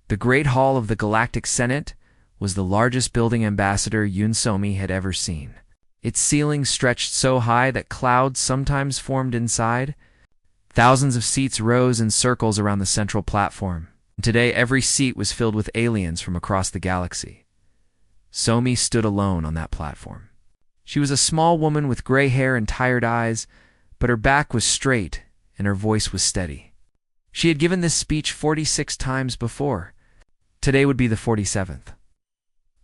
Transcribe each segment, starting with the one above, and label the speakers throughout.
Speaker 1: The Great Hall of the Galactic Senate was the largest building Ambassador Yun Somi had ever seen. Its ceiling stretched so high that clouds sometimes formed inside. Thousands of seats rose in circles around the central platform. Today, every seat was filled with aliens from across the galaxy. Somi stood alone on that platform. She was a small woman with gray hair and tired eyes, but her back was straight and her voice was steady. She had given this speech 46 times before. Today would be the 47th.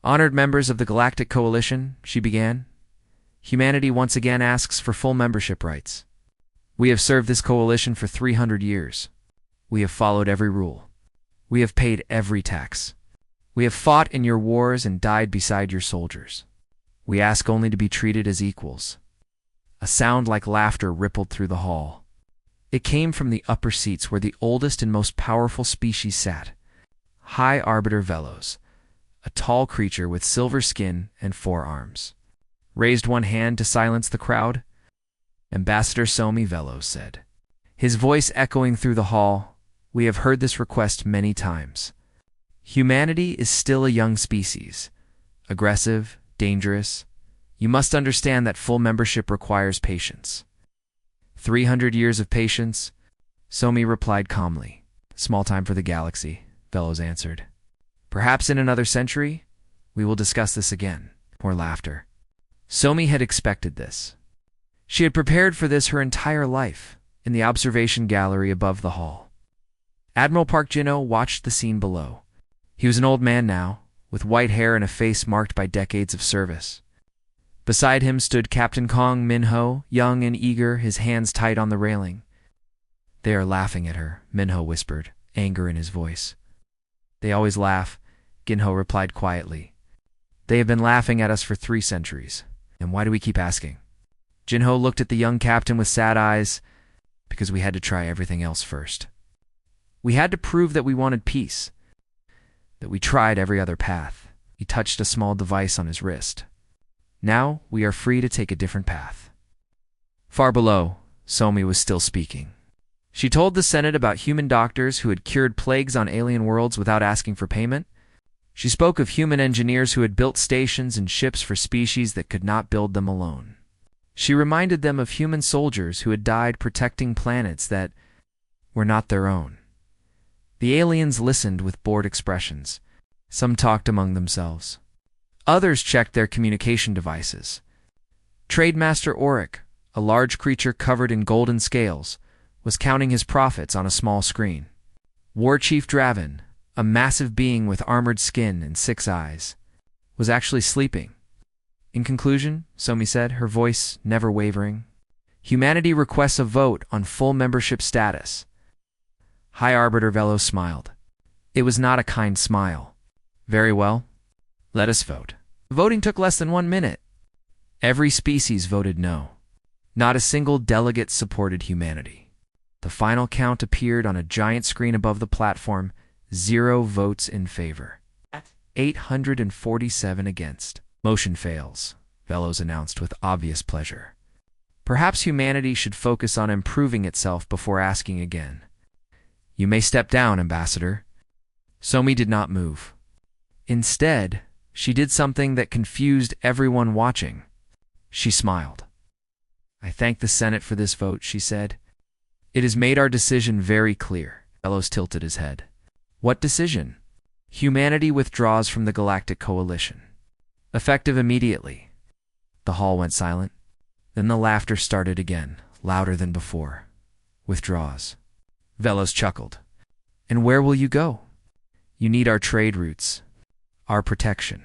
Speaker 1: Honored members of the Galactic Coalition, she began, humanity once again asks for full membership rights. We have served this coalition for 300 years. We have followed every rule. We have paid every tax. We have fought in your wars and died beside your soldiers. We ask only to be treated as equals. A sound like laughter rippled through the hall. It came from the upper seats where the oldest and most powerful species sat. High Arbiter Velos, a tall creature with silver skin and 4 arms, raised one hand to silence the crowd. Ambassador Somi Velos said, his voice echoing through the hall, "We have heard this request many times. Humanity is still a young species, aggressive, dangerous. You must understand that full membership requires patience." 300 years of patience, Somi replied calmly. Small time for the galaxy, Velos answered. Perhaps in another century, we will discuss this again. More laughter. Somi had expected this. She had prepared for this her entire life, in the observation gallery above the hall. Admiral Park Jin-ho watched the scene below. He was an old man now, with white hair and a face marked by decades of service. Beside him stood Captain Kong Min-ho, young and eager, his hands tight on the railing. "They are laughing at her," Min-ho whispered, anger in his voice. "They always laugh," Gin-ho replied quietly. "They have been laughing at us for 3 centuries. And why do we keep asking?" Jin-ho looked at the young captain with sad eyes. "Because we had to try everything else first. We had to prove that we wanted peace, that we tried every other path." He touched a small device on his wrist. "Now we are free to take a different path." Far below, Somi was still speaking. She told the Senate about human doctors who had cured plagues on alien worlds without asking for payment. She spoke of human engineers who had built stations and ships for species that could not build them alone. She reminded them of human soldiers who had died protecting planets that were not their own. The aliens listened with bored expressions. Some talked among themselves. Others checked their communication devices. Trademaster Auric, a large creature covered in golden scales, was counting his profits on a small screen. War Chief Draven, a massive being with armored skin and 6 eyes, was actually sleeping. In conclusion, Somi said, her voice never wavering, humanity requests a vote on full membership status. High Arbiter Velos smiled. It was not a kind smile. "Very well. Let us vote." The voting took less than 1 minute. Every species voted no. Not a single delegate supported humanity. The final count appeared on a giant screen above the platform. 0 votes in favor. 847 against. "Motion fails," Velos announced with obvious pleasure. "Perhaps humanity should focus on improving itself before asking again. You may step down, Ambassador." Somi did not move. Instead, she did something that confused everyone watching. She smiled. "I thank the Senate for this vote," she said. "It has made our decision very clear." Velos tilted his head. "What decision?" "Humanity withdraws from the Galactic Coalition. Effective immediately." The hall went silent. Then the laughter started again, louder than before. "Withdraws." Velos chuckled. "And where will you go?" "You need our trade routes, our protection,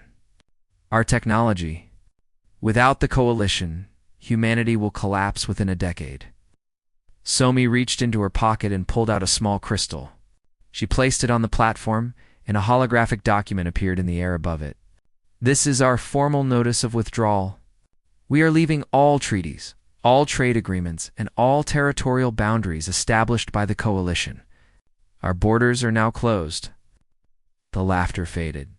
Speaker 1: our technology. Without the coalition, humanity will collapse within a decade." Somi reached into her pocket and pulled out a small crystal. She placed it on the platform, and a holographic document appeared in the air above it. "This is our formal notice of withdrawal. We are leaving all treaties, all trade agreements, and all territorial boundaries established by the coalition. Our borders are now closed." The laughter faded.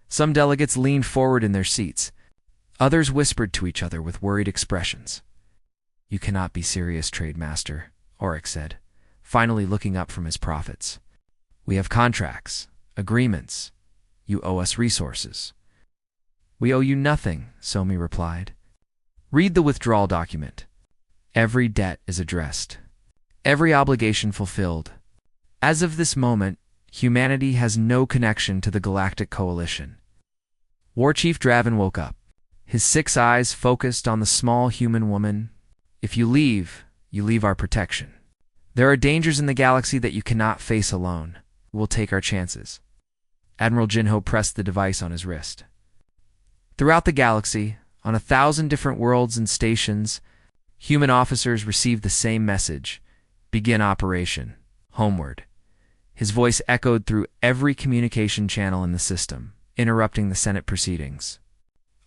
Speaker 1: Some delegates leaned forward in their seats. Others whispered to each other with worried expressions. "You cannot be serious, Trademaster," Auric said, finally looking up from his profits. "We have contracts, agreements. You owe us resources. We owe you nothing, Somi replied. Read the withdrawal document. Every debt is addressed. Every obligation fulfilled. As of this moment, humanity has no connection to the Galactic Coalition. War Chief Draven woke up, his 6 eyes focused on the small human woman. If you leave our protection. There are dangers in the galaxy that you cannot face alone. We'll take our chances. Admiral Jinho pressed the device on his wrist. Throughout the galaxy, on 1,000 different worlds and stations, human officers received the same message. Begin operation. Homeward. His voice echoed through every communication channel in the system, interrupting the Senate proceedings.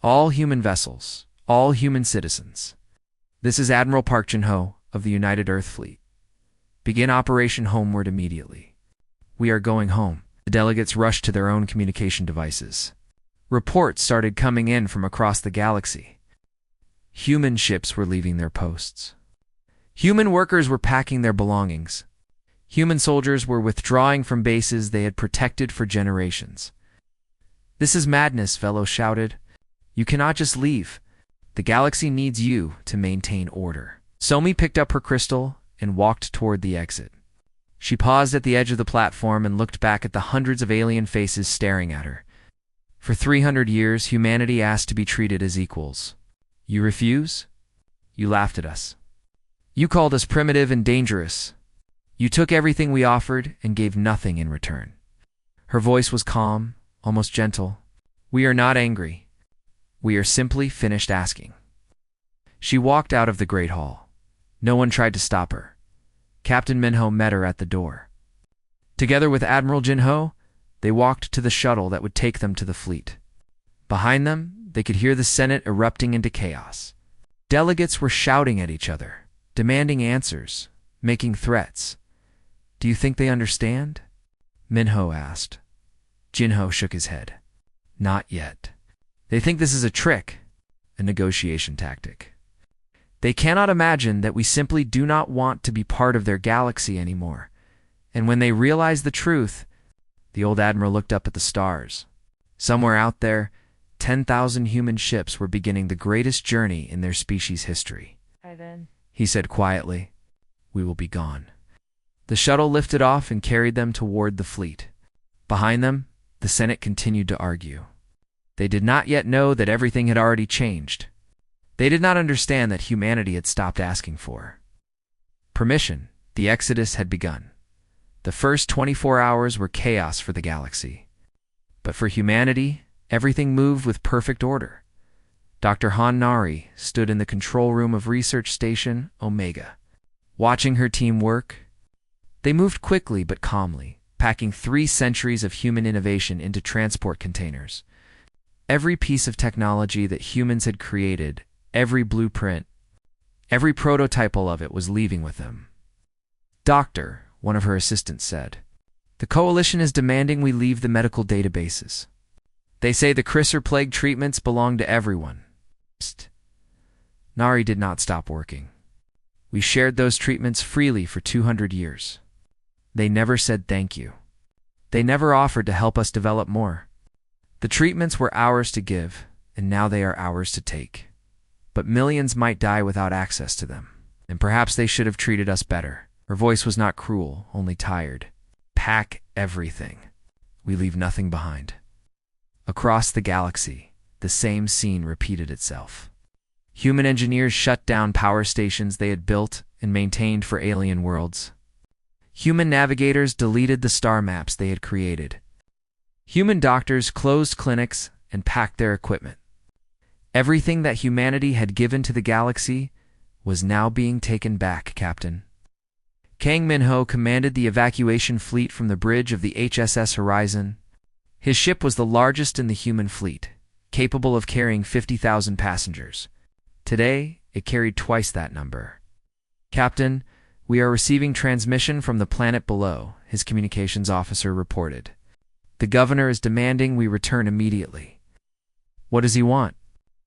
Speaker 1: All human vessels, all human citizens. This is Admiral Park Jin-ho of the United Earth Fleet. Begin operation homeward immediately. We are going home. The delegates rushed to their own communication devices. Reports started coming in from across the galaxy. Human ships were leaving their posts. Human workers were packing their belongings. Human soldiers were withdrawing from bases they had protected for generations. This is madness, Velo shouted. You cannot just leave. The galaxy needs you to maintain order. Somi picked up her crystal and walked toward the exit. She paused at the edge of the platform and looked back at the hundreds of alien faces staring at her. For 300 years, humanity asked to be treated as equals. You refuse? You laughed at us. You called us primitive and dangerous. You took everything we offered and gave nothing in return. Her voice was calm, almost gentle. We are not angry. We are simply finished asking. She walked out of the Great Hall. No one tried to stop her. Captain Minho met her at the door. Together with Admiral Jinho, they walked to the shuttle that would take them to the fleet. Behind them, they could hear the Senate erupting into chaos. Delegates were shouting at each other, demanding answers, making threats. Do you think they understand? Minho asked. Jinho shook his head. Not yet. They think this is a trick, a negotiation tactic. They cannot imagine that we simply do not want to be part of their galaxy anymore. And when they realize the truth, the old admiral looked up at the stars. Somewhere out there, 10,000 human ships were beginning the greatest journey in their species' history. He said quietly, We will be gone. The shuttle lifted off and carried them toward the fleet. Behind them, the Senate continued to argue. They did not yet know that everything had already changed. They did not understand that humanity had stopped asking for permission. The exodus had begun. The first 24 hours were chaos for the galaxy. But for humanity, everything moved with perfect order. Dr. Han Nari stood in the control room of Research Station Omega. Watching her team work, they moved quickly but calmly, packing 3 centuries of human innovation into transport containers. Every piece of technology that humans had created, every blueprint, every prototype of it was leaving with them. Doctor, one of her assistants said, the Coalition is demanding we leave the medical databases. They say the Chrysler plague treatments belong to everyone. Psst. Nari did not stop working. We shared those treatments freely for 200 years. They never said thank you. They never offered to help us develop more. The treatments were ours to give, and now they are ours to take. But millions might die without access to them, and perhaps they should have treated us better. Her voice was not cruel, only tired. Pack everything. We leave nothing behind. Across the galaxy, the same scene repeated itself. Human engineers shut down power stations they had built and maintained for alien worlds. Human navigators deleted the star maps they had created. Human doctors closed clinics and packed their equipment. Everything that humanity had given to the galaxy was now being taken back, Captain. Kang Minho commanded the evacuation fleet from the bridge of the HSS Horizon. His ship was the largest in the human fleet, capable of carrying 50,000 passengers. Today, it carried twice that number. Captain, we are receiving transmission from the planet below, his communications officer reported. The governor is demanding we return immediately. What does he want?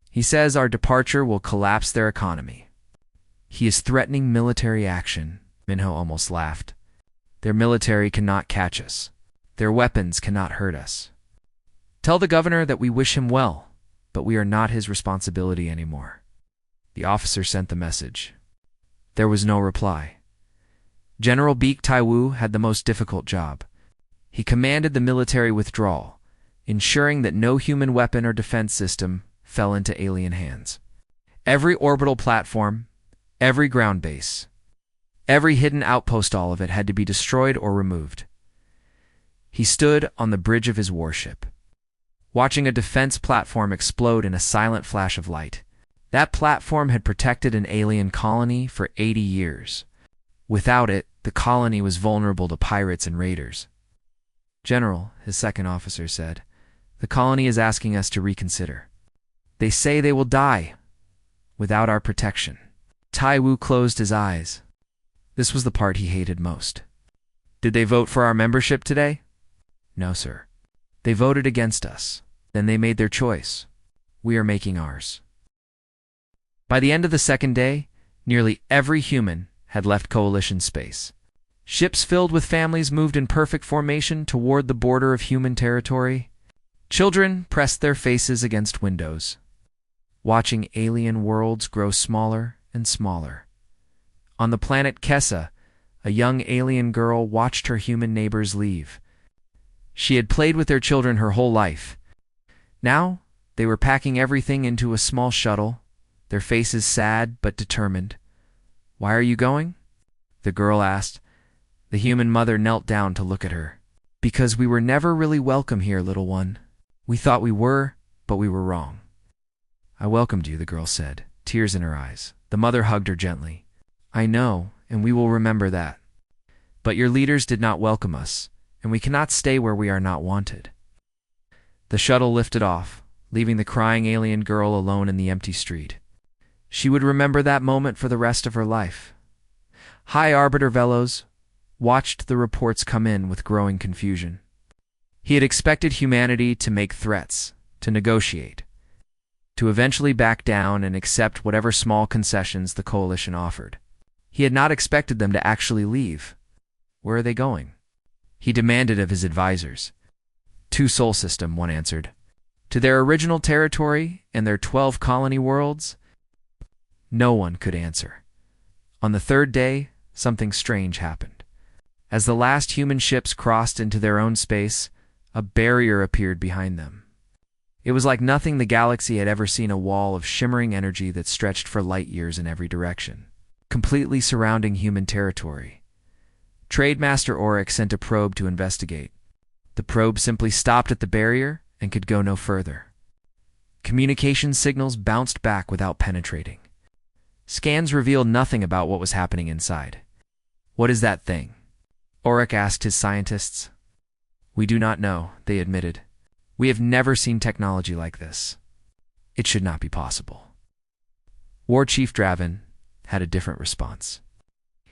Speaker 1: He says our departure will collapse their economy. He is threatening military action. Minho almost laughed. Their military cannot catch us. Their weapons cannot hurt us. Tell the governor that we wish him well, but we are not his responsibility anymore." The officer sent the message. There was no reply. General Beek Tai-Wu had the most difficult job. He commanded the military withdrawal, ensuring that no human weapon or defense system fell into alien hands. Every orbital platform, every ground base, every hidden outpost, all of it had to be destroyed or removed. He stood on the bridge of his warship, watching a defense platform explode in a silent flash of light. That platform had protected an alien colony for 80 years. Without it, the colony was vulnerable to pirates and raiders. "General," his second officer said, "the colony is asking us to reconsider. They say they will die without our protection." Tai-Wu closed his eyes. This was the part he hated most. "Did they vote for our membership today?" "No, sir. They voted against us. Then they made their choice. We are making ours." By the end of the second day, nearly every human had left Coalition space. Ships filled with families moved in perfect formation toward the border of human territory. Children pressed their faces against windows, watching alien worlds grow smaller and smaller. On the planet Kessa, a young alien girl watched her human neighbors leave. She had played with their children her whole life. Now, they were packing everything into a small shuttle, their faces sad but determined. "Why are you going?" the girl asked. The human mother knelt down to look at her. "Because we were never really welcome here, little one. We thought we were, but we were wrong." "I welcomed you," the girl said, tears in her eyes. The mother hugged her gently. "I know, and we will remember that. But your leaders did not welcome us, and we cannot stay where we are not wanted." The shuttle lifted off, leaving the crying alien girl alone in the empty street. She would remember that moment for the rest of her life. High Arbiter Velos watched the reports come in with growing confusion. He had expected humanity to make threats, to negotiate, to eventually back down and accept whatever small concessions the Coalition offered. He had not expected them to actually leave. Where are they going? He demanded of his advisors. "To Sol System," one answered. "To their original territory and their 12 colony worlds?" No one could answer. On the third day, something strange happened. As the last human ships crossed into their own space, a barrier appeared behind them. It was like nothing the galaxy had ever seen, a wall of shimmering energy that stretched for light years in every direction, completely surrounding human territory. Trademaster Oryx sent a probe to investigate. The probe simply stopped at the barrier and could go no further. Communication signals bounced back without penetrating. Scans revealed nothing about what was happening inside. "What is that thing?" Oryx asked his scientists. "We do not know," they admitted. "We have never seen technology like this. It should not be possible." War Chief Draven had a different response.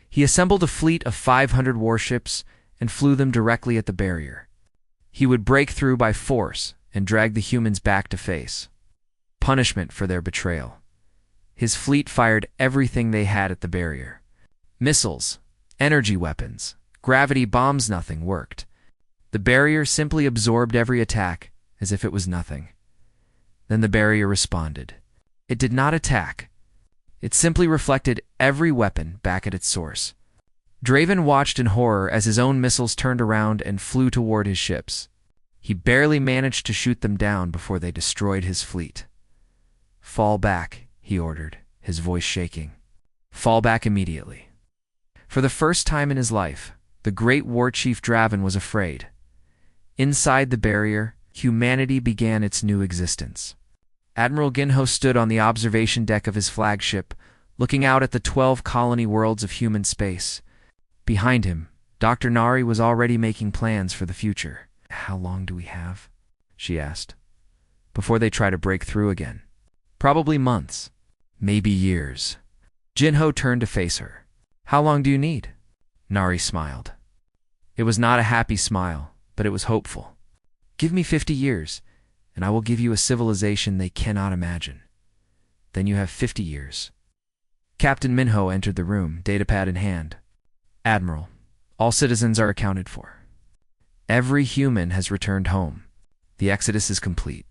Speaker 1: He assembled a fleet of 500 warships and flew them directly at the barrier. He would break through by force and drag the humans back to face. Punishment for their betrayal. His fleet fired everything they had at the barrier. Missiles, energy weapons, gravity bombs, nothing worked. The barrier simply absorbed every attack as if it was nothing. Then the barrier responded. It did not attack. It simply reflected every weapon back at its source. Draven watched in horror as his own missiles turned around and flew toward his ships. He barely managed to shoot them down before they destroyed his fleet. "Fall back," he ordered, his voice shaking. "Fall back immediately." For the first time in his life, the great war chief Draven was afraid. Inside the barrier, humanity began its new existence. Admiral Ginho stood on the observation deck of his flagship, looking out at the 12 colony worlds of human space. Behind him, Dr. Nari was already making plans for the future. "How long do we have?" she asked. "Before they try to break through again." "Probably months, maybe years." Jinho turned to face her. "How long do you need?" Nari smiled. It was not a happy smile, but it was hopeful. "Give me 50 years, and I will give you a civilization they cannot imagine. Then you have 50 years. Captain Minho entered the room, datapad in hand. "Admiral, all citizens are accounted for." Every human has returned home. The exodus is complete.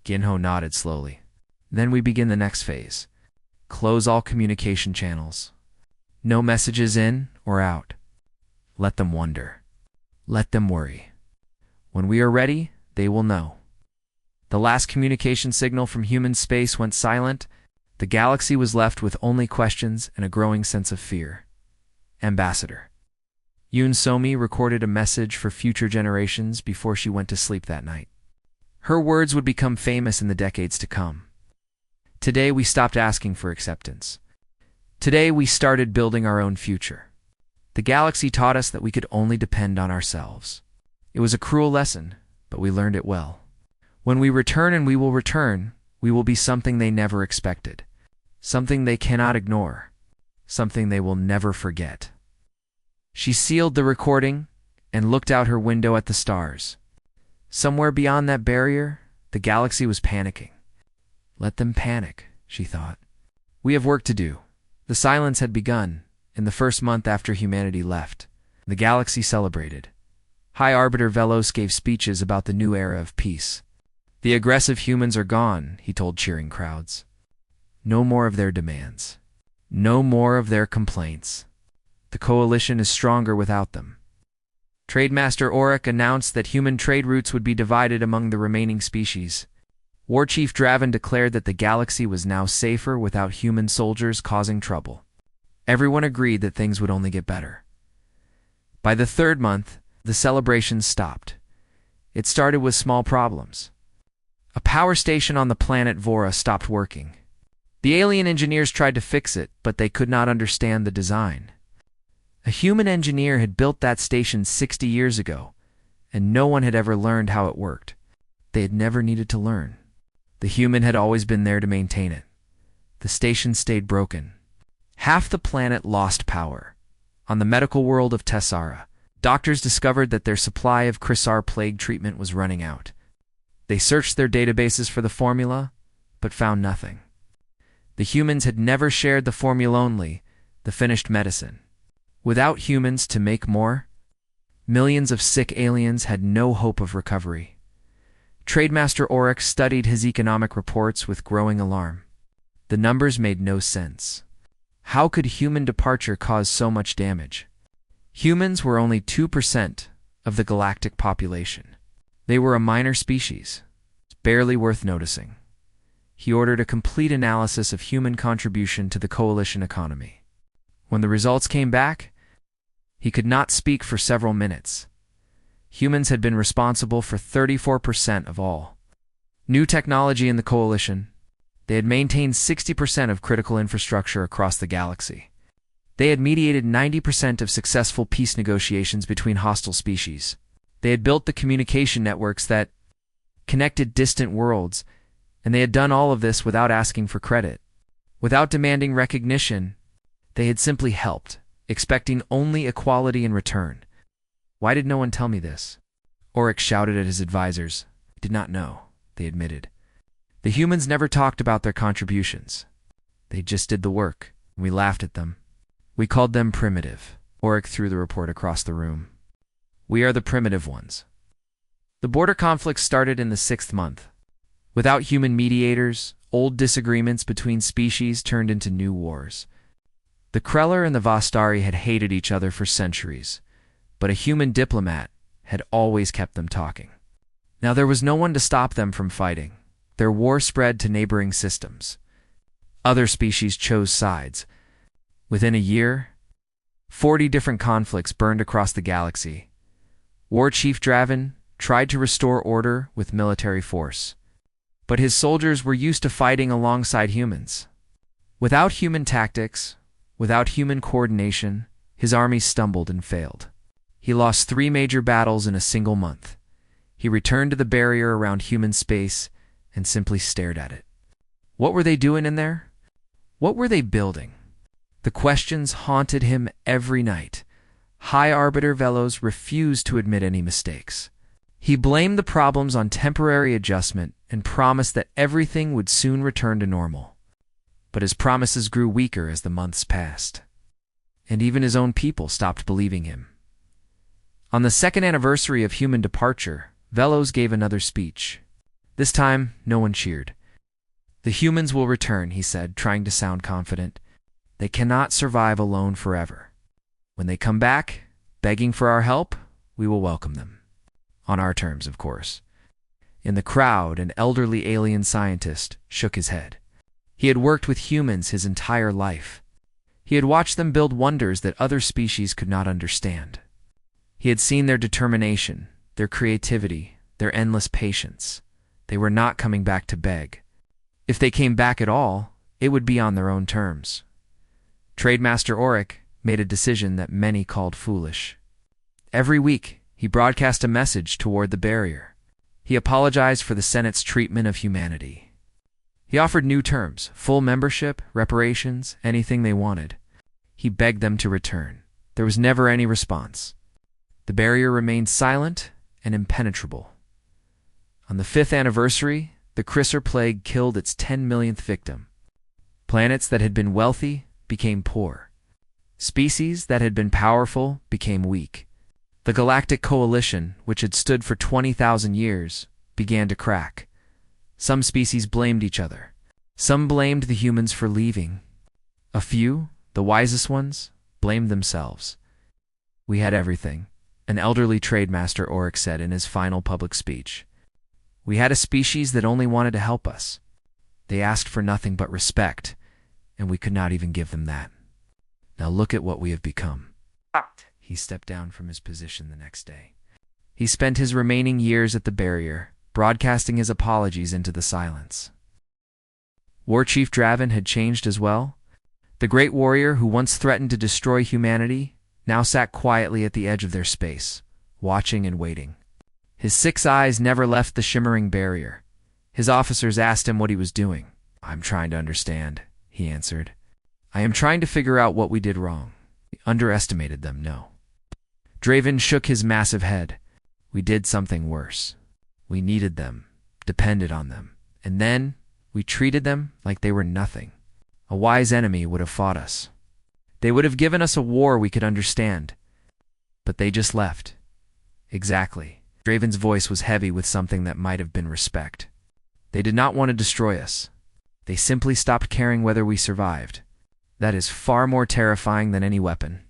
Speaker 1: Ginho nodded slowly. Then we begin the next phase. Close all communication channels. No messages in or out. Let them wonder. Let them worry. When we are ready, they will know. The last communication signal from human space went silent. The galaxy was left with only questions and a growing sense of fear. Ambassador. Yoon Somi recorded a message for future generations before she went to sleep that night. Her words would become famous in the decades to come. Today we stopped asking for acceptance. Today we started building our own future. The galaxy taught us that we could only depend on ourselves. It was a cruel lesson, but we learned it well. When we return, and we will return, we will be something they never expected. Something they cannot ignore. Something they will never forget. She sealed the recording and looked out her window at the stars. Somewhere beyond that barrier, the galaxy was panicking. Let them panic, she thought. We have work to do. The silence had begun. In the first month after humanity left, the galaxy celebrated. High Arbiter Velos gave speeches about the new era of peace. The aggressive humans are gone, he told cheering crowds. No more of their demands. No more of their complaints. The coalition is stronger without them. Trademaster Auric announced that human trade routes would be divided among the remaining species. War Chief Draven declared that the galaxy was now safer without human soldiers causing trouble. Everyone agreed that things would only get better. By the third month, the celebrations stopped. It started with small problems. A power station on the planet Vora stopped working. The alien engineers tried to fix it, but they could not understand the design. A human engineer had built that station 60 years ago, and no one had ever learned how it worked. They had never needed to learn. The human had always been there to maintain it. The station stayed broken. Half the planet lost power. On the medical world of Tessara, doctors discovered that their supply of Chrysar plague treatment was running out. They searched their databases for the formula, but found nothing. The humans had never shared the formula only, the finished medicine. Without humans to make more, millions of sick aliens had no hope of recovery. Trademaster Auric studied his economic reports with growing alarm. The numbers made no sense. How could human departure cause so much damage? Humans were only 2% of the galactic population. They were a minor species, barely worth noticing. He ordered a complete analysis of human contribution to the coalition economy. When the results came back, he could not speak for several minutes. Humans had been responsible for 34% of all new technology in the coalition. They had maintained 60% of critical infrastructure across the galaxy. They had mediated 90% of successful peace negotiations between hostile species. They had built the communication networks that connected distant worlds, and they had done all of this without asking for credit. Without demanding recognition, they had simply helped, expecting only equality in return. Why did no one tell me this? Auric shouted at his advisors. I did not know, they admitted. The humans never talked about their contributions. They just did the work, and we laughed at them. We called them primitive. Auric threw the report across the room. We are the primitive ones. The border conflict started in the 6th month. Without human mediators, old disagreements between species turned into new wars. The Kreller and the Vastari had hated each other for centuries, but a human diplomat had always kept them talking. Now there was no one to stop them from fighting. Their war spread to neighboring systems. Other species chose sides. Within a year, 40 different conflicts burned across the galaxy. War Chief Draven tried to restore order with military force, but his soldiers were used to fighting alongside humans. Without human tactics, without human coordination, his army stumbled and failed. He lost 3 major battles in a single month. He returned to the barrier around human space and simply stared at it. What were they doing in there? What were they building? The questions haunted him every night. High Arbiter Velos refused to admit any mistakes. He blamed the problems on temporary adjustment and promised that everything would soon return to normal. But his promises grew weaker as the months passed. And even his own people stopped believing him. On the second anniversary of human departure, Velos gave another speech. This time, no one cheered. "The humans will return," he said, trying to sound confident. "They cannot survive alone forever. When they come back, begging for our help, we will welcome them. On our terms, of course." In the crowd, an elderly alien scientist shook his head. He had worked with humans his entire life. He had watched them build wonders that other species could not understand. He had seen their determination, their creativity, their endless patience. They were not coming back to beg. If they came back at all, it would be on their own terms. Trademaster Auric made a decision that many called foolish. Every week, he broadcast a message toward the barrier. He apologized for the Senate's treatment of humanity. He offered new terms, full membership, reparations, anything they wanted. He begged them to return. There was never any response. The barrier remained silent and impenetrable. On the 5th anniversary, the Chrysler Plague killed its 10 millionth victim. Planets that had been wealthy became poor. Species that had been powerful became weak. The Galactic Coalition, which had stood for 20,000 years, began to crack. Some species blamed each other. Some blamed the humans for leaving. A few, the wisest ones, blamed themselves. "We had everything," an elderly trademaster Auric said in his final public speech. "We had a species that only wanted to help us. They asked for nothing but respect, and we could not even give them that. Now look at what we have become." He stepped down from his position the next day. He spent his remaining years at the barrier, broadcasting his apologies into the silence. War Chief Draven had changed as well. The great warrior who once threatened to destroy humanity now sat quietly at the edge of their space, watching and waiting. His 6 eyes never left the shimmering barrier. His officers asked him what he was doing. "I'm trying to understand," he answered. "I am trying to figure out what we did wrong. We underestimated them, no." Draven shook his massive head. "We did something worse. We needed them, depended on them, and then we treated them like they were nothing. A wise enemy would have fought us. They would have given us a war we could understand. But they just left." "Exactly." Draven's voice was heavy with something that might have been respect. "They did not want to destroy us. They simply stopped caring whether we survived. That is far more terrifying than any weapon."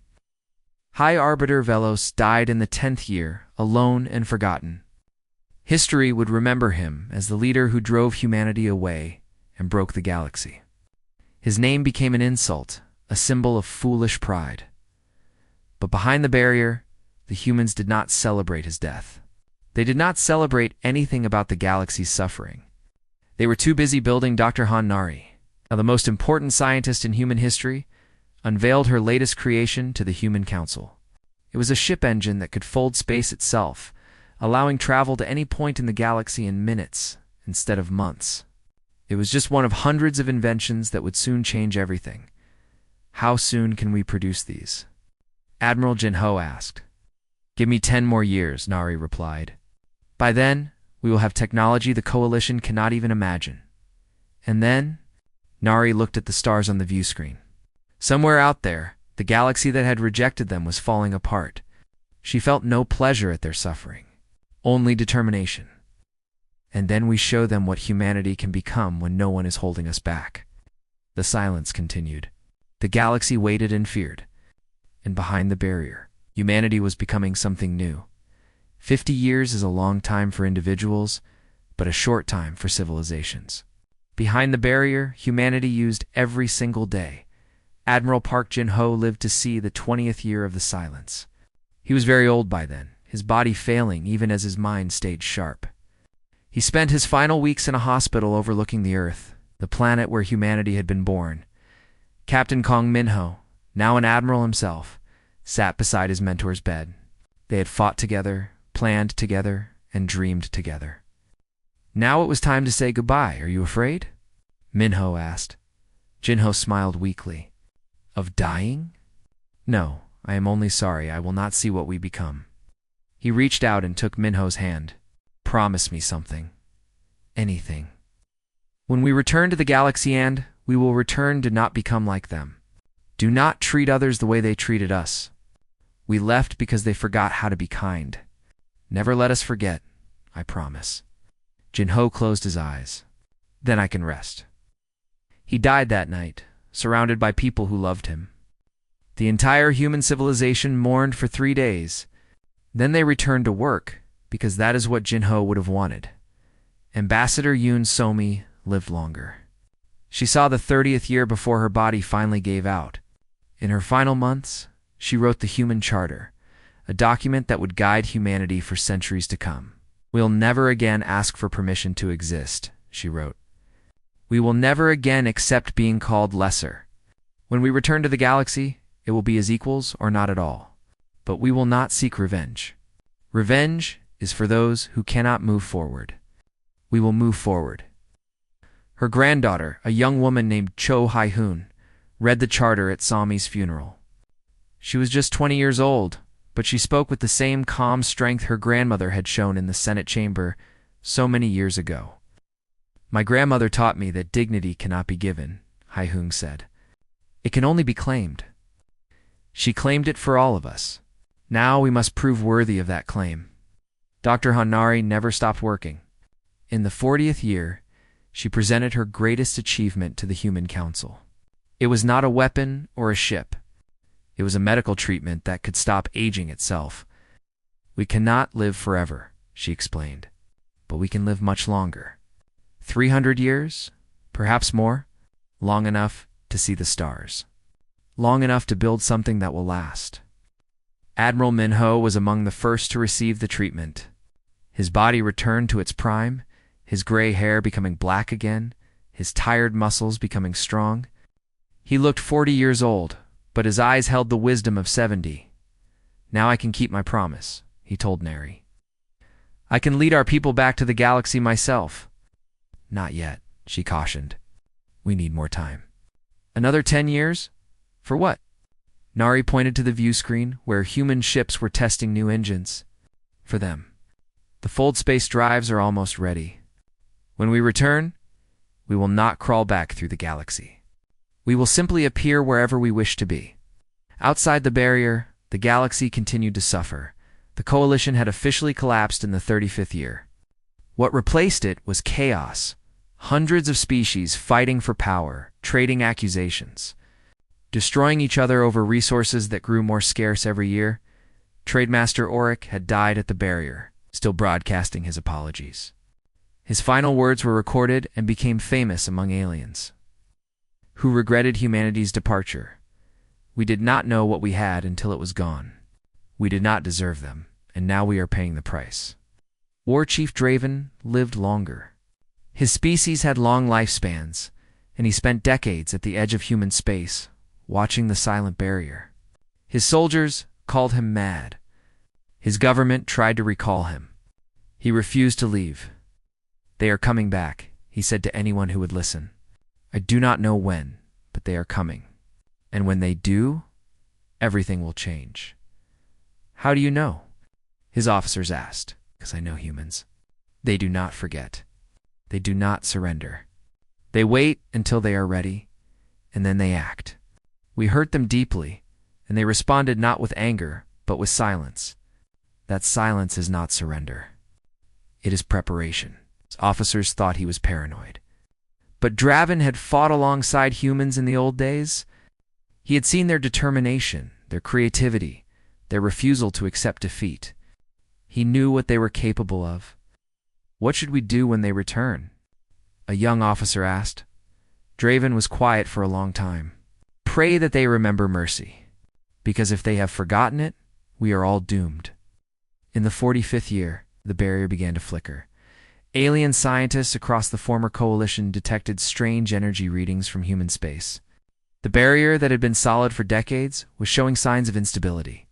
Speaker 1: High Arbiter Velos died in the 10th year, alone and forgotten. History would remember him as the leader who drove humanity away and broke the galaxy. His name became an insult, a symbol of foolish pride. But behind the barrier, the humans did not celebrate his death. They did not celebrate anything about the galaxy's suffering. They were too busy building Dr. Han Nari, now the most important scientist in human history, unveiled her latest creation to the Human Council. It was a ship engine that could fold space itself, allowing travel to any point in the galaxy in minutes instead of months. It was just one of hundreds of inventions that would soon change everything. "How soon can we produce these?" Admiral Jinho asked. "Give me 10 more years," Nari replied. "By then, we will have technology the Coalition cannot even imagine." And then, Nari looked at the stars on the view screen. Somewhere out there, the galaxy that had rejected them was falling apart. She felt no pleasure at their suffering, only determination. "And then we show them what humanity can become when no one is holding us back." The silence continued. The galaxy waited and feared. And behind the barrier, humanity was becoming something new. 50 years is a long time for individuals, but a short time for civilizations. Behind the barrier, humanity used every single day. Admiral Park Jin-ho lived to see the 20th year of the silence. He was very old by then, his body failing even as his mind stayed sharp. He spent his final weeks in a hospital overlooking the Earth, the planet where humanity had been born. Captain Kong Minho, now an admiral himself, sat beside his mentor's bed. They had fought together, planned together, and dreamed together. "Now it was time to say goodbye. Are you afraid?" Minho asked. Jinho smiled weakly. "Of dying?" "No, I am only sorry I will not see what we become." He reached out and took Minho's hand. "Promise me something. Anything. When we return to the galaxy and we will return to not become like them. Do not treat others the way they treated us. We left because they forgot how to be kind. Never let us forget, I promise. Jinho closed his eyes. Then I can rest. He died that night, surrounded by people who loved him. The entire human civilization mourned for 3 days. Then they returned to work, because that is what Jinho would have wanted. Ambassador Yoon Somi lived longer. She saw the 30th year before her body finally gave out. In her final months, she wrote the Human Charter, a document that would guide humanity for centuries to come. We'll never again ask for permission to exist, she wrote. We will never again accept being called lesser. When we return to the galaxy, it will be as equals or not at all. But we will not seek revenge. Revenge is for those who cannot move forward. We will move forward. Her granddaughter, a young woman named Cho Hai-hoon, read the charter at Somi's funeral. She was just 20 years old, but she spoke with the same calm strength her grandmother had shown in the Senate chamber so many years ago. My grandmother taught me that dignity cannot be given, Hai-hoon said. It can only be claimed. She claimed it for all of us. Now we must prove worthy of that claim. Dr. Hanari never stopped working. In the 40th year, she presented her greatest achievement to the Human Council. It was not a weapon or a ship. It was a medical treatment that could stop aging itself. We cannot live forever, she explained, but we can live much longer. 300 years, perhaps more, long enough to see the stars. Long enough to build something that will last. Admiral Minho was among the first to receive the treatment. His body returned to its prime, his gray hair becoming black again, his tired muscles becoming strong. He looked 40 years old, but his eyes held the wisdom of 70. Now I can keep my promise, he told Neri. I can lead our people back to the galaxy myself. Not yet, she cautioned. We need more time. Another 10 years? For what? Nari pointed to the view screen where human ships were testing new engines. For them. The fold space drives are almost ready. When we return, we will not crawl back through the galaxy. We will simply appear wherever we wish to be. Outside the barrier, the galaxy continued to suffer. The coalition had officially collapsed in the 35th year. What replaced it was chaos. Hundreds of species fighting for power, trading accusations, destroying each other over resources that grew more scarce every year. Trademaster Auric had died at the barrier, still broadcasting his apologies. His final words were recorded and became famous among aliens, who regretted humanity's departure. We did not know what we had until it was gone. We did not deserve them, and now we are paying the price. War Chief Draven lived longer. His species had long lifespans, and he spent decades at the edge of human space, watching the silent barrier. His soldiers called him mad. His government tried to recall him. He refused to leave. They are coming back, he said to anyone who would listen. I do not know when, but they are coming. And when they do, everything will change. How do you know? His officers asked, because I know humans. They do not forget. They do not surrender. They wait until they are ready, and then they act. We hurt them deeply, and they responded not with anger, but with silence. That silence is not surrender. It is preparation. His officers thought he was paranoid. But Draven had fought alongside humans in the old days. He had seen their determination, their creativity, their refusal to accept defeat. He knew what they were capable of. What should we do when they return? A young officer asked. Draven was quiet for a long time. Pray that they remember mercy, because if they have forgotten it, we are all doomed. In the 45th year, the barrier began to flicker. Alien scientists across the former coalition detected strange energy readings from human space. The barrier that had been solid for decades was showing signs of instability.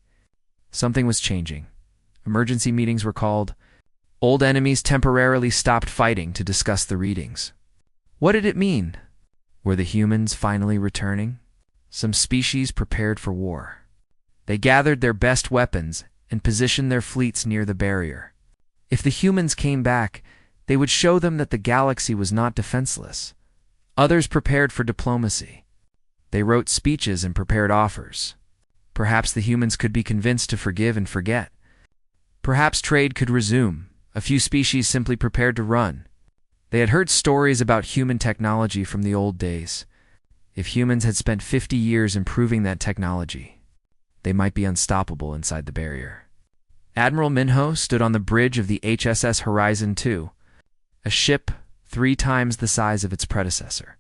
Speaker 1: Something was changing. Emergency meetings were called. Old enemies temporarily stopped fighting to discuss the readings. What did it mean? Were the humans finally returning? Some species prepared for war. They gathered their best weapons and positioned their fleets near the barrier. If the humans came back, they would show them that the galaxy was not defenseless. Others prepared for diplomacy. They wrote speeches and prepared offers. Perhaps the humans could be convinced to forgive and forget. Perhaps trade could resume, a few species simply prepared to run. They had heard stories about human technology from the old days. If humans had spent 50 years improving that technology, they might be unstoppable inside the barrier. Admiral Minho stood on the bridge of the HSS Horizon 2, a ship 3 times the size of its predecessor.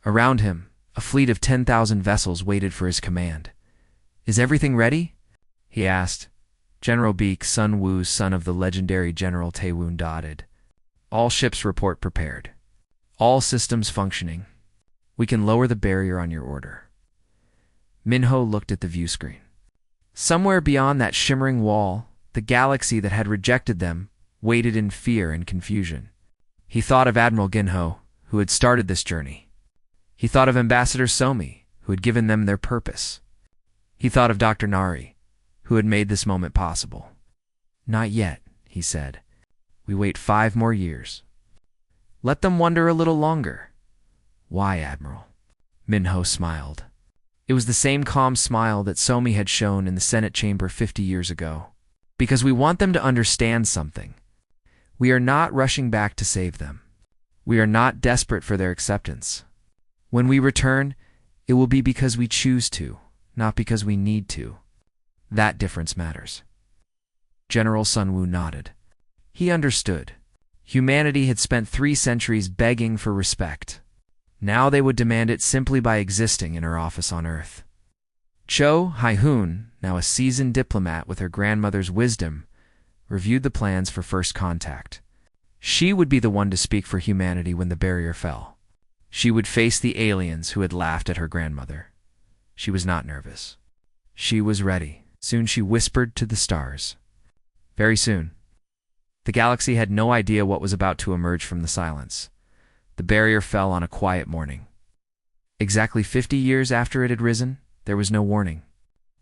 Speaker 1: Around him, a fleet of 10,000 vessels waited for his command. "Is everything ready?" he asked. General Beek, Sun Wu's son of the legendary General Taewon, nodded. "All ships report prepared. All systems functioning. We can lower the barrier on your order." Minho looked at the view screen. Somewhere beyond that shimmering wall, the galaxy that had rejected them waited in fear and confusion. He thought of Admiral Ginho, who had started this journey. He thought of Ambassador Somi, who had given them their purpose. He thought of Dr. Nari, who had made this moment possible. "Not yet," he said. "We wait 5 more years. Let them wonder a little longer." "Why, Admiral?" Minho smiled. It was the same calm smile that Somi had shown in the Senate chamber 50 years ago. "Because we want them to understand something. We are not rushing back to save them. We are not desperate for their acceptance. When we return, it will be because we choose to, not because we need to. That difference matters." General Sun Wu nodded. He understood. Humanity had spent 3 centuries begging for respect. Now they would demand it simply by existing in her office on Earth. Cho Hai-hoon, now a seasoned diplomat with her grandmother's wisdom, reviewed the plans for first contact. She would be the one to speak for humanity when the barrier fell. She would face the aliens who had laughed at her grandmother. She was not nervous. She was ready. Soon she whispered to the stars. Very soon. The galaxy had no idea what was about to emerge from the silence. The barrier fell on a quiet morning. Exactly 50 years after it had risen, there was no warning.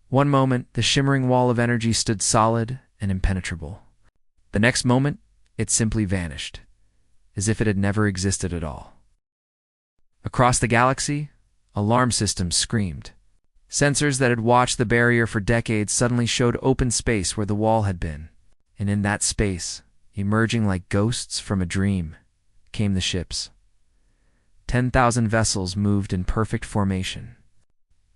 Speaker 1: One moment, the shimmering wall of energy stood solid and impenetrable. The next moment, it simply vanished, as if it had never existed at all. Across the galaxy, alarm systems screamed. Sensors that had watched the barrier for decades suddenly showed open space where the wall had been. And in that space, emerging like ghosts from a dream, came the ships. 10,000 vessels moved in perfect formation.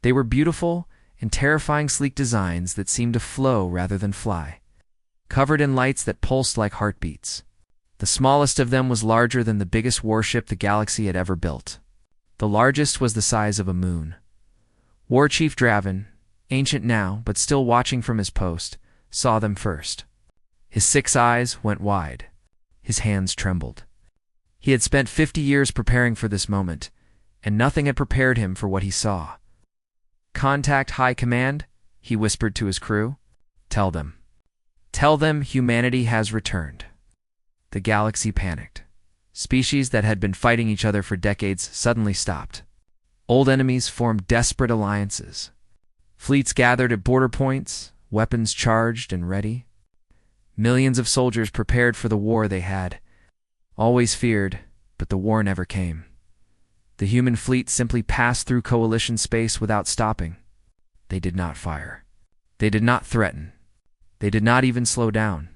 Speaker 1: They were beautiful and terrifying sleek designs that seemed to flow rather than fly, covered in lights that pulsed like heartbeats. The smallest of them was larger than the biggest warship the galaxy had ever built. The largest was the size of a moon. War Chief Draven, ancient now but still watching from his post, saw them first. His 6 eyes went wide. His hands trembled. He had spent 50 years preparing for this moment, and nothing had prepared him for what he saw. "Contact High Command," he whispered to his crew. Tell them humanity has returned." The galaxy panicked. Species that had been fighting each other for decades suddenly stopped. Old enemies formed desperate alliances. Fleets gathered at border points, weapons charged and ready. Millions of soldiers prepared for the war they had always feared, but the war never came. The human fleet simply passed through coalition space without stopping. They did not fire. They did not threaten. They did not even slow down.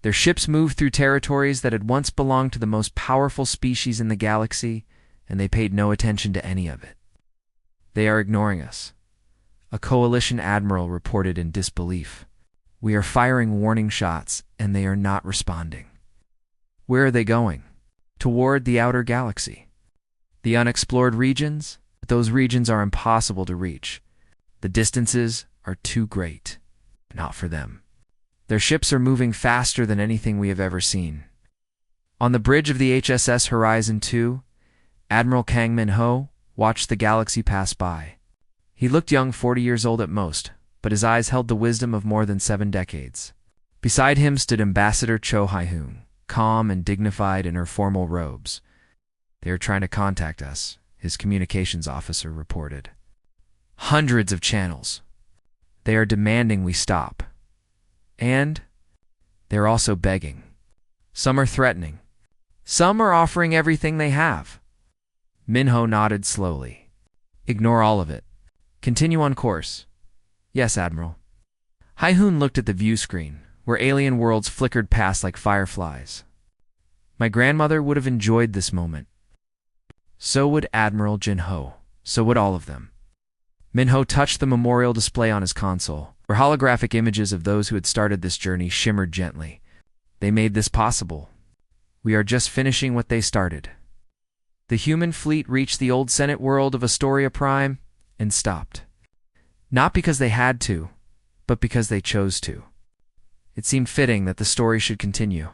Speaker 1: Their ships moved through territories that had once belonged to the most powerful species in the galaxy, and they paid no attention to any of it. "They are ignoring us," a coalition admiral reported in disbelief. "We are firing warning shots, and they are not responding." "Where are they going?" "Toward the outer galaxy." "The unexplored regions?" "Those regions are impossible to reach. The distances are too great. Not for them. Their ships are moving faster than anything we have ever seen." On the bridge of the HSS Horizon 2, Admiral Kang Min-ho watched the galaxy pass by. He looked young, 40 years old at most, but his eyes held the wisdom of more than 7 decades. Beside him stood Ambassador Cho Hai-hoon, calm and dignified in her formal robes. "They are trying to contact us," his communications officer reported. "Hundreds of channels. They are demanding we stop. And they're also begging. Some are threatening. Some are offering everything they have." Minho nodded slowly. "Ignore all of it. Continue on course. Yes, Admiral. Hai-Hoon looked at the view screen, where alien worlds flickered past like fireflies. My grandmother would have enjoyed this moment. So would Admiral Jin-Ho. So would all of them. Min-Ho touched the memorial display on his console, where holographic images of those who had started this journey shimmered gently. They made this possible. We are just finishing what they started. The human fleet reached the old Senate world of Astoria Prime and stopped. Not because they had to, but because they chose to. It seemed fitting that the story should continue.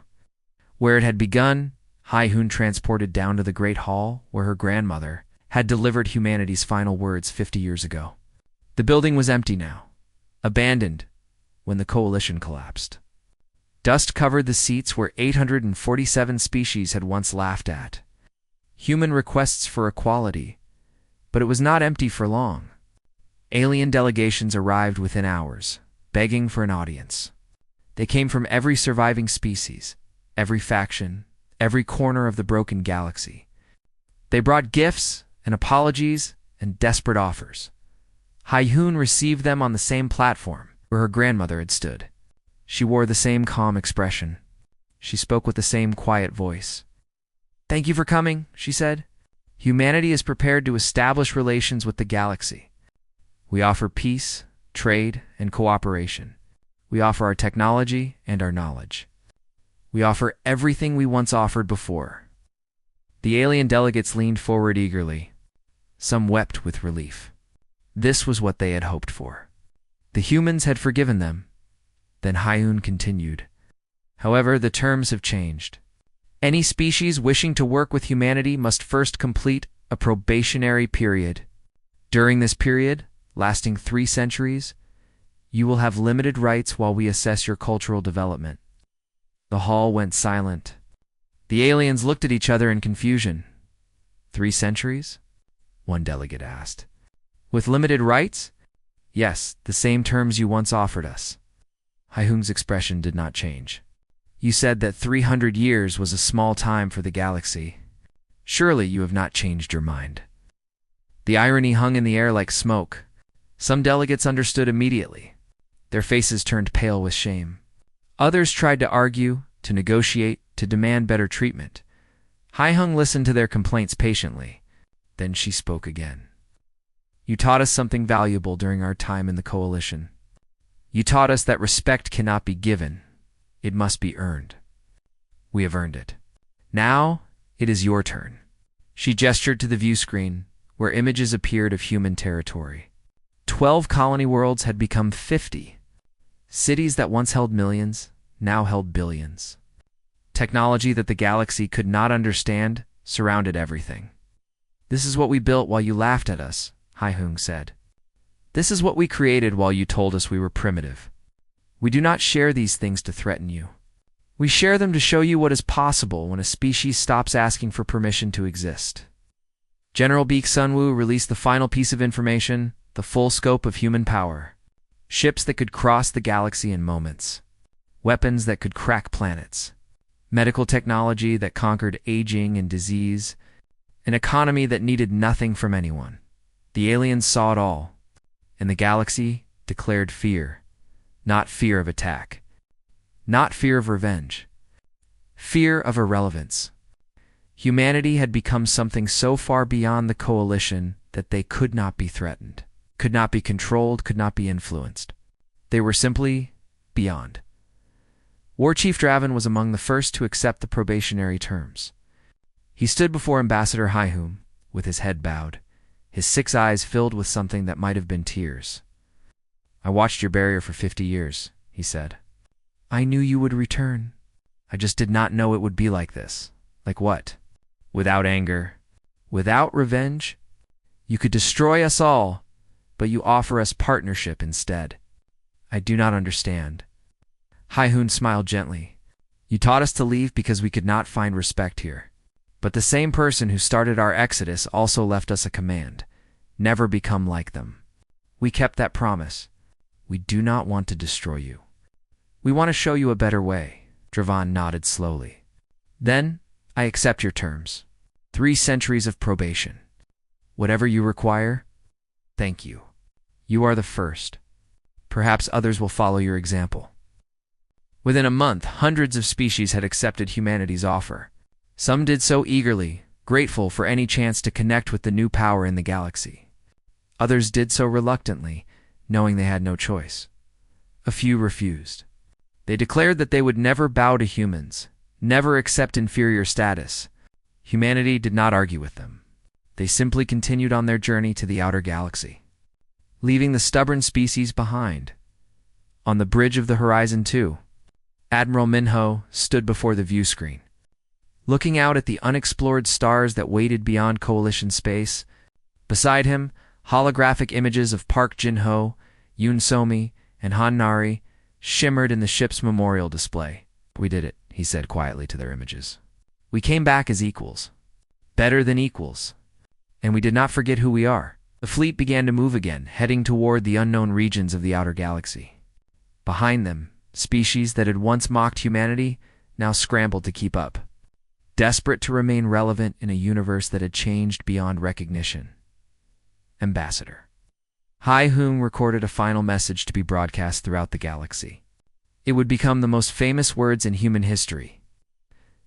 Speaker 1: Where it had begun, Hai-Hoon transported down to the Great Hall where her grandmother had delivered humanity's final words 50 years ago. The building was empty now, abandoned when the coalition collapsed. Dust covered the seats where 847 species had once laughed at human requests for equality, but it was not empty for long. Alien delegations arrived within hours, begging for an audience. They came from every surviving species, every faction, every corner of the broken galaxy. They brought gifts and apologies and desperate offers. Hai-Hoon received them on the same platform where her grandmother had stood. She wore the same calm expression. She spoke with the same quiet voice. "Thank you for coming," she said. "Humanity is prepared to establish relations with the galaxy. We offer peace, trade, and cooperation. We offer our technology and our knowledge. We offer everything we once offered before." The alien delegates leaned forward eagerly. Some wept with relief. This was what they had hoped for. The humans had forgiven them. Then Hai-Hoon continued. "However, the terms have changed. Any species wishing to work with humanity must first complete a probationary period. During this period, lasting 3 centuries, you will have limited rights while we assess your cultural development." The hall went silent. The aliens looked at each other in confusion. 3 centuries? One delegate asked. "With limited rights?" "Yes, the same terms you once offered us." Hai-Hoon's expression did not change. "You said that 300 years was a small time for the galaxy. Surely you have not changed your mind." The irony hung in the air like smoke. Some delegates understood immediately. Their faces turned pale with shame. Others tried to argue, to negotiate, to demand better treatment. Hai-Hoon listened to their complaints patiently. Then she spoke again. "You taught us something valuable during our time in the coalition. You taught us that respect cannot be given. It must be earned. We have earned it. Now, it is your turn." She gestured to the view screen, where images appeared of human territory. 12 colony worlds had become 50. Cities that once held millions now held billions. Technology that the galaxy could not understand surrounded everything. "This is what we built while you laughed at us," Hai-Hoon said. "This is what we created while you told us we were primitive. We do not share these things to threaten you. We share them to show you what is possible when a species stops asking for permission to exist." General Beek Sunwoo released the final piece of information, the full scope of human power. Ships that could cross the galaxy in moments. Weapons that could crack planets. Medical technology that conquered aging and disease. An economy that needed nothing from anyone. The aliens saw it all, and the galaxy declared fear. Not fear of attack. Not fear of revenge. Fear of irrelevance. Humanity had become something so far beyond the coalition that they could not be threatened, could not be controlled, could not be influenced. They were simply beyond. War Chief Draven was among the first to accept the probationary terms. He stood before Ambassador Hai-Hoon, with his head bowed, his 6 eyes filled with something that might have been tears. "I watched your barrier for 50 years, he said. "I knew you would return. I just did not know it would be like this." "Like what?" "Without anger. Without revenge. You could destroy us all, but you offer us partnership instead. I do not understand." Hai-Hoon smiled gently. "You taught us to leave because we could not find respect here. But the same person who started our exodus also left us a command. Never become like them. We kept that promise. We do not want to destroy you. We want to show you a better way." Draven nodded slowly. "Then, I accept your terms. 3 centuries of probation. Whatever you require, thank you. You are the first. Perhaps others will follow your example. Within a month, hundreds of species had accepted humanity's offer. Some did so eagerly, grateful for any chance to connect with the new power in the galaxy. Others did so reluctantly, knowing they had no choice. A few refused. They declared that they would never bow to humans, never accept inferior status. Humanity did not argue with them. They simply continued on their journey to the outer galaxy, leaving the stubborn species behind. On the bridge of the horizon, too, Admiral Minho stood before the view screen, looking out at the unexplored stars that waited beyond Coalition space. Beside him, holographic images of Park Jin-ho, Yoon So-mi, and Han Nari shimmered in the ship's memorial display. "We did it," he said quietly to their images. "We came back as equals. Better than equals. And we did not forget who we are." The fleet began to move again, heading toward the unknown regions of the outer galaxy. Behind them, species that had once mocked humanity now scrambled to keep up, desperate to remain relevant in a universe that had changed beyond recognition. Ambassador Hai-Hung recorded a final message to be broadcast throughout the galaxy. It would become the most famous words in human history.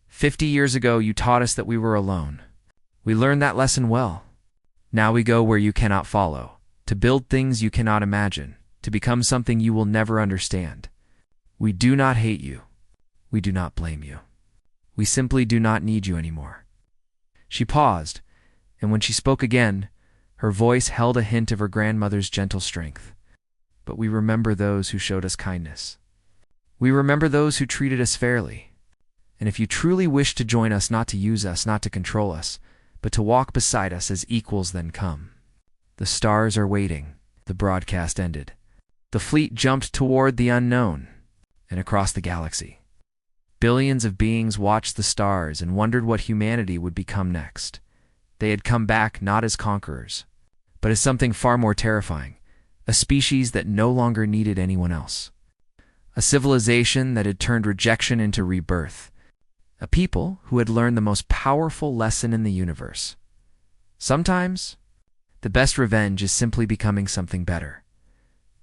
Speaker 1: 50 years ago, you taught us that we were alone. We learned that lesson well. Now we go where you cannot follow, to build things you cannot imagine, to become something you will never understand. We do not hate you. We do not blame you. We simply do not need you anymore. She paused, and when she spoke again, her voice held a hint of her grandmother's gentle strength. But we remember those who showed us kindness. We remember those who treated us fairly. And if you truly wish to join us, not to use us, not to control us, but to walk beside us as equals, then come. The stars are waiting." The broadcast ended. The fleet jumped toward the unknown and across the galaxy. Billions of beings watched the stars and wondered what humanity would become next. They had come back not as conquerors, but as something far more terrifying, a species that no longer needed anyone else. A civilization that had turned rejection into rebirth. A people who had learned the most powerful lesson in the universe. Sometimes, the best revenge is simply becoming something better.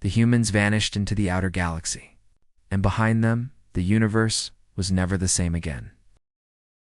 Speaker 1: The humans vanished into the outer galaxy, and behind them, the universe was never the same again.